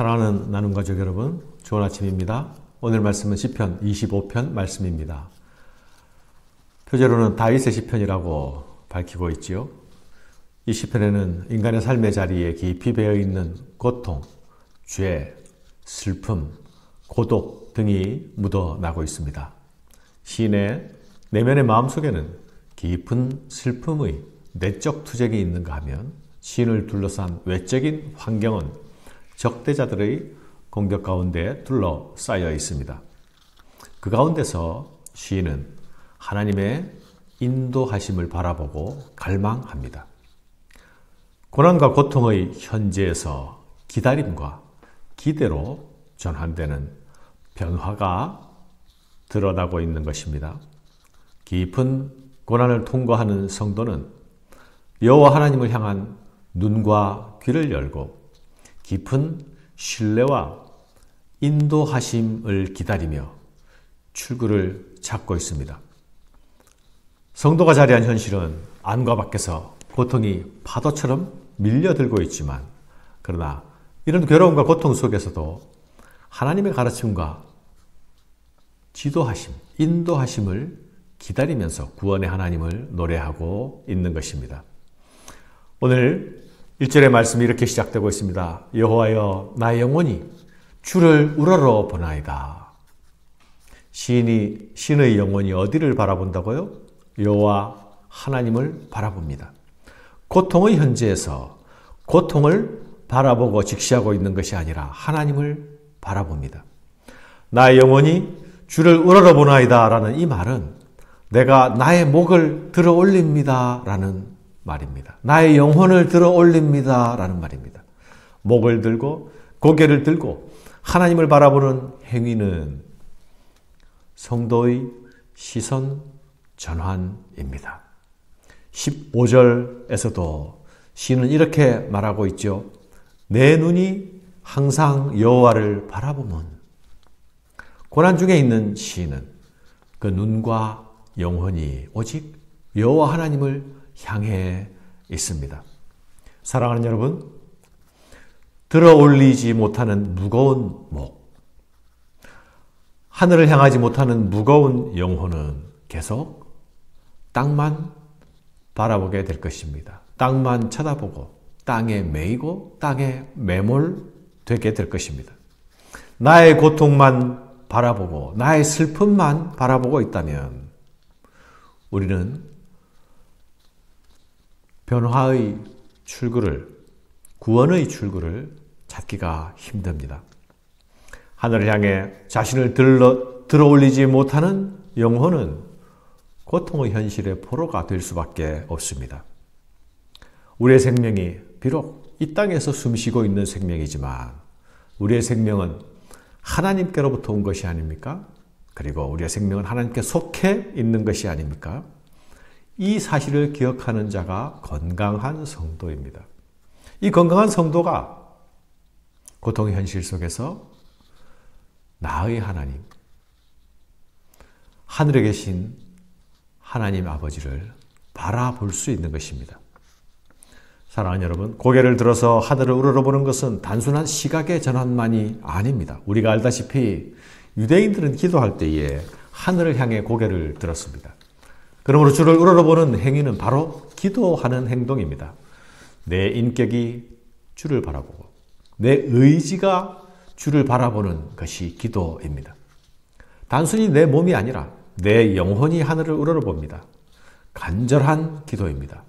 사랑하는 나눔가족 여러분, 좋은 아침입니다. 오늘 말씀은 시편 25편 말씀입니다. 표제로는 다윗의 시편이라고 밝히고 있지요. 이 시편에는 인간의 삶의 자리에 깊이 배어있는 고통, 죄, 슬픔, 고독 등이 묻어나고 있습니다. 시인의 내면의 마음속에는 깊은 슬픔의 내적 투쟁이 있는가 하면 시인을 둘러싼 외적인 환경은 적대자들의 공격 가운데 둘러싸여 있습니다. 그 가운데서 시인은 하나님의 인도하심을 바라보고 갈망합니다. 고난과 고통의 현재에서 기다림과 기대로 전환되는 변화가 드러나고 있는 것입니다. 깊은 고난을 통과하는 성도는 여호와 하나님을 향한 눈과 귀를 열고 깊은 신뢰와 인도하심을 기다리며 출구를 찾고 있습니다. 성도가 자리한 현실은 안과 밖에서 고통이 파도처럼 밀려들고 있지만, 그러나 이런 괴로움과 고통 속에서도 하나님의 가르침과 지도하심, 인도하심을 기다리면서 구원의 하나님을 노래하고 있는 것입니다. 오늘 1절의 말씀이 이렇게 시작되고 있습니다. 여호와여, 나의 영혼이 주를 우러러 보나이다. 신의 영혼이 어디를 바라본다고요? 여호와 하나님을 바라봅니다. 고통의 현재에서 고통을 바라보고 직시하고 있는 것이 아니라 하나님을 바라봅니다. 나의 영혼이 주를 우러러 보나이다 라는 이 말은 내가 나의 목을 들어 올립니다 라는 말입니다. 나의 영혼을 들어 올립니다 라는 말입니다. 목을 들고 고개를 들고 하나님을 바라보는 행위는 성도의 시선 전환입니다. 15절에서도 시인은 이렇게 말하고 있죠. 내 눈이 항상 여호와를 바라보면. 고난 중에 있는 시인은 그 눈과 영혼이 오직 여호와 하나님을 향해 있습니다. 사랑하는 여러분, 들어 올리지 못하는 무거운 목, 하늘을 향하지 못하는 무거운 영혼은 계속 땅만 바라보게 될 것입니다. 땅만 쳐다보고 땅에 매이고 땅에 매몰되게 될 것입니다. 나의 고통만 바라보고 나의 슬픔만 바라보고 있다면 우리는 변화의 출구를, 구원의 출구를 찾기가 힘듭니다. 하늘을 향해 자신을 들어 올리지 못하는 영혼은 고통의 현실의 포로가 될 수밖에 없습니다. 우리의 생명이 비록 이 땅에서 숨쉬고 있는 생명이지만 우리의 생명은 하나님께로부터 온 것이 아닙니까? 그리고 우리의 생명은 하나님께 속해 있는 것이 아닙니까? 이 사실을 기억하는 자가 건강한 성도입니다. 이 건강한 성도가 고통의 현실 속에서 나의 하나님, 하늘에 계신 하나님 아버지를 바라볼 수 있는 것입니다. 사랑하는 여러분, 고개를 들어서 하늘을 우러러보는 것은 단순한 시각의 전환만이 아닙니다. 우리가 알다시피 유대인들은 기도할 때에 하늘을 향해 고개를 들었습니다. 그러므로 주를 우러러보는 행위는 바로 기도하는 행동입니다. 내 인격이 주를 바라보고 내 의지가 주를 바라보는 것이 기도입니다. 단순히 내 몸이 아니라 내 영혼이 하늘을 우러러봅니다. 간절한 기도입니다.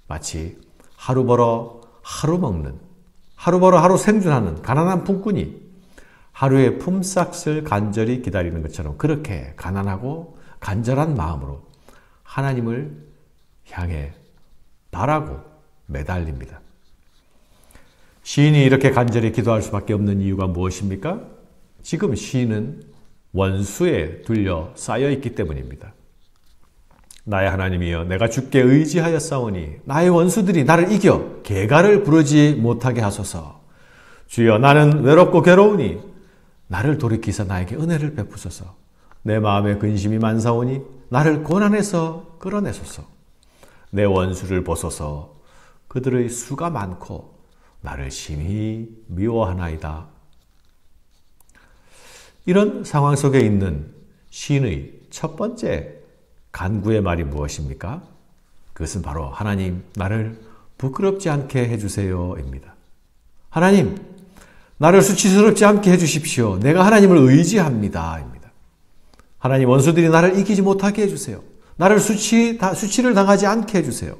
마치 하루 벌어 하루 먹는, 하루 벌어 하루 생존하는 가난한 품꾼이 하루의 품삯을 간절히 기다리는 것처럼 그렇게 가난하고 간절한 마음으로 하나님을 향해 바라고 매달립니다. 시인이 이렇게 간절히 기도할 수밖에 없는 이유가 무엇입니까? 지금 시인은 원수에 둘러싸여 있기 때문입니다. 나의 하나님이여, 내가 주께 의지하였사오니 나의 원수들이 나를 이겨 개가를 부르지 못하게 하소서. 주여, 나는 외롭고 괴로우니 나를 돌이키사 나에게 은혜를 베푸소서. 내 마음에 근심이 많사오니 나를 고난에서 끌어내소서. 내 원수를 보소서. 그들의 수가 많고 나를 심히 미워하나이다. 이런 상황 속에 있는 시인의 첫 번째 간구의 말이 무엇입니까? 그것은 바로 하나님, 나를 부끄럽지 않게 해주세요입니다. 하나님, 나를 수치스럽지 않게 해주십시오. 내가 하나님을 의지합니다. 입니다. 하나님, 원수들이 나를 이기지 못하게 해주세요. 나를 수치를 당하지 않게 해주세요.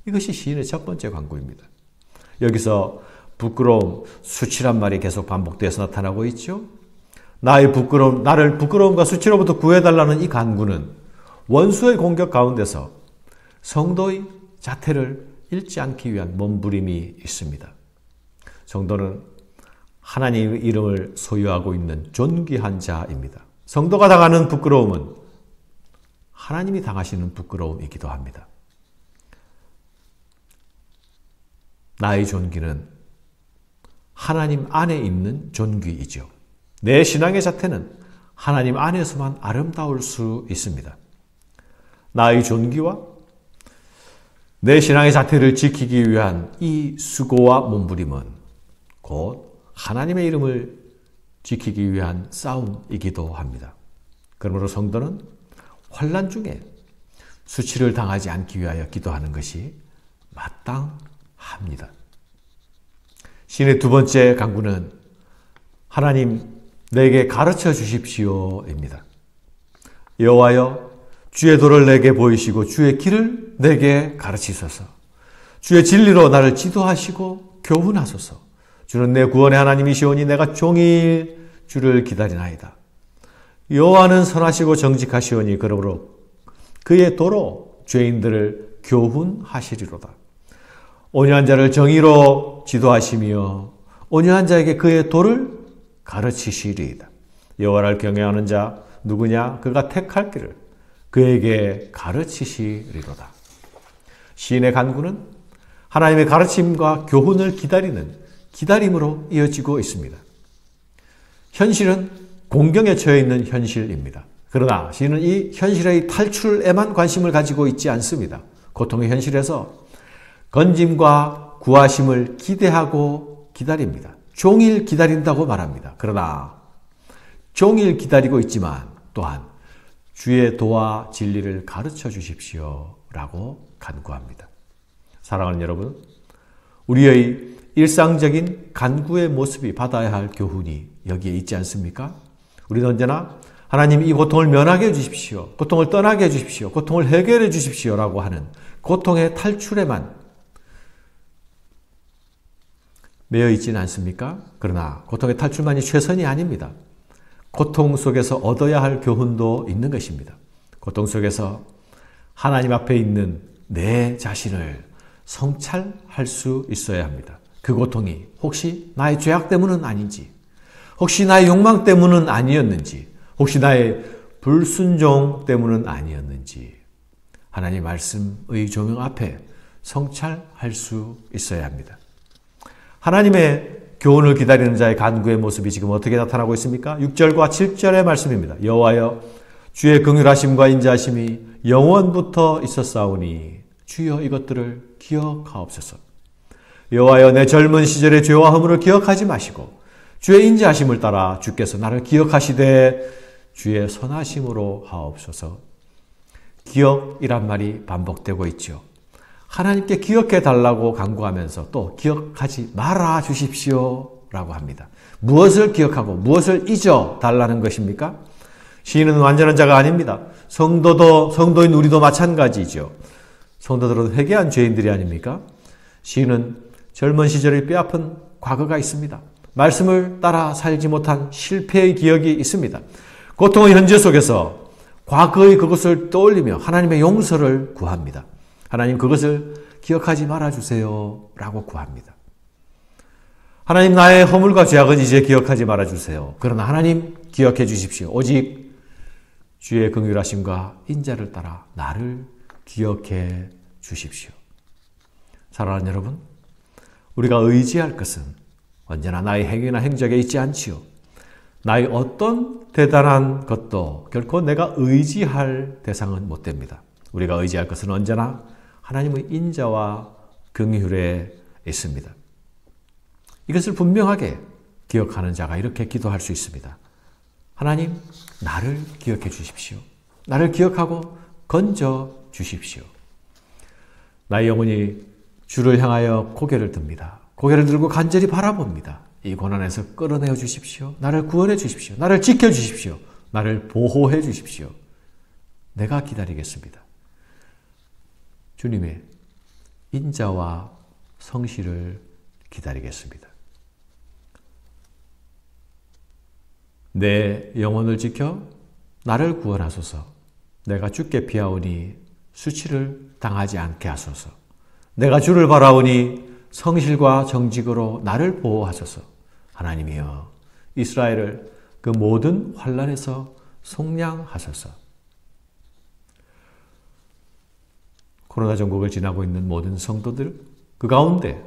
이것이 시인의 첫 번째 간구입니다. 여기서 부끄러움, 수치란 말이 계속 반복되어서 나타나고 있죠. 나를 부끄러움과 수치로부터 구해달라는 이 간구는 원수의 공격 가운데서 성도의 자태를 잃지 않기 위한 몸부림이 있습니다. 성도는 하나님의 이름을 소유하고 있는 존귀한 자입니다. 성도가 당하는 부끄러움은 하나님이 당하시는 부끄러움이기도 합니다. 나의 존귀는 하나님 안에 있는 존귀이죠. 내 신앙의 자태는 하나님 안에서만 아름다울 수 있습니다. 나의 존귀와 내 신앙의 자태를 지키기 위한 이 수고와 몸부림은 곧 하나님의 이름을 지키기 위한 싸움이기도 합니다. 그러므로 성도는 환난 중에 수치를 당하지 않기 위하여 기도하는 것이 마땅합니다. 시인의 두 번째 간구는 하나님, 내게 가르쳐 주십시오입니다. 여호와여, 주의 도를 내게 보이시고 주의 길을 내게 가르치소서. 주의 진리로 나를 지도하시고 교훈하소서. 주는 내 구원의 하나님이시오니 내가 종일 주를 기다리나이다. 여호와는 선하시고 정직하시오니 그러므로 그의 도로 죄인들을 교훈하시리로다. 온유한 자를 정의로 지도하시며 온유한 자에게 그의 도를 가르치시리이다. 여호와를 경외하는 자 누구냐? 그가 택할 길을 그에게 가르치시리로다. 시인의 간구는 하나님의 가르침과 교훈을 기다리는 기다림으로 이어지고 있습니다. 현실은 공경에 처해 있는 현실입니다. 그러나 시인은 이 현실의 탈출에만 관심을 가지고 있지 않습니다. 고통의 현실에서 건짐과 구하심을 기대하고 기다립니다. 종일 기다린다고 말합니다. 그러나 종일 기다리고 있지만 또한 주의 도와 진리를 가르쳐 주십시오 라고 간구합니다. 사랑하는 여러분, 우리의 일상적인 간구의 모습이 받아야 할 교훈이 여기에 있지 않습니까? 우리는 언제나 하나님, 이 고통을 면하게 해주십시오. 고통을 떠나게 해주십시오. 고통을 해결해 주십시오 라고 하는 고통의 탈출에만 매여 있지는 않습니까? 그러나 고통의 탈출만이 최선이 아닙니다. 고통 속에서 얻어야 할 교훈도 있는 것입니다. 고통 속에서 하나님 앞에 있는 내 자신을 성찰할 수 있어야 합니다. 그 고통이 혹시 나의 죄악 때문은 아닌지, 혹시 나의 욕망 때문은 아니었는지, 혹시 나의 불순종 때문은 아니었는지 하나님 말씀의 조명 앞에 성찰할 수 있어야 합니다. 하나님의 교훈을 기다리는 자의 간구의 모습이 지금 어떻게 나타나고 있습니까? 6절과 7절의 말씀입니다. 여호와여, 주의 긍휼하심과 인자하심이 영원부터 있었사오니 주여 이것들을 기억하옵소서. 여호와여, 내 젊은 시절의 죄와 허물을 기억하지 마시고 주의 인자하심을 따라 주께서 나를 기억하시되 주의 선하심으로 하옵소서. 기억이란 말이 반복되고 있죠. 하나님께 기억해 달라고 간구하면서 또 기억하지 말아 주십시오 라고 합니다. 무엇을 기억하고 무엇을 잊어 달라는 것입니까? 시인은 완전한 자가 아닙니다. 성도인 우리도 마찬가지죠. 성도들은 회개한 죄인들이 아닙니까? 시인은 젊은 시절의 뼈아픈 과거가 있습니다. 말씀을 따라 살지 못한 실패의 기억이 있습니다. 고통의 현재 속에서 과거의 그것을 떠올리며 하나님의 용서를 구합니다. 하나님, 그것을 기억하지 말아주세요 라고 구합니다. 하나님, 나의 허물과 죄악은 이제 기억하지 말아주세요. 그러나 하나님, 기억해 주십시오. 오직 주의 긍휼하심과 인자를 따라 나를 기억해 주십시오. 사랑하는 여러분, 우리가 의지할 것은 언제나 나의 행위나 행적에 있지 않지요. 나의 어떤 대단한 것도 결코 내가 의지할 대상은 못 됩니다. 우리가 의지할 것은 언제나 하나님의 인자와 긍휼에 있습니다. 이것을 분명하게 기억하는 자가 이렇게 기도할 수 있습니다. 하나님, 나를 기억해 주십시오. 나를 기억하고 건져 주십시오. 나의 영혼이 주를 향하여 고개를 듭니다. 고개를 들고 간절히 바라봅니다. 이 고난에서 끌어내어 주십시오. 나를 구원해 주십시오. 나를 지켜 주십시오. 나를 보호해 주십시오. 내가 기다리겠습니다. 주님의 인자와 성실을 기다리겠습니다. 내 영혼을 지켜 나를 구원하소서. 내가 주께 피하오니 수치를 당하지 않게 하소서. 내가 주를 바라오니 성실과 정직으로 나를 보호하소서. 하나님이여, 이스라엘을 그 모든 환난에서 속량하소서. 코로나 전국을 지나고 있는 모든 성도들, 그 가운데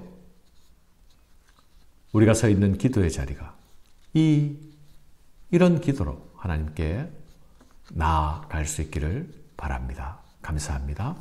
우리가 서 있는 기도의 자리가 이런 기도로 하나님께 나아갈 수 있기를 바랍니다. 감사합니다.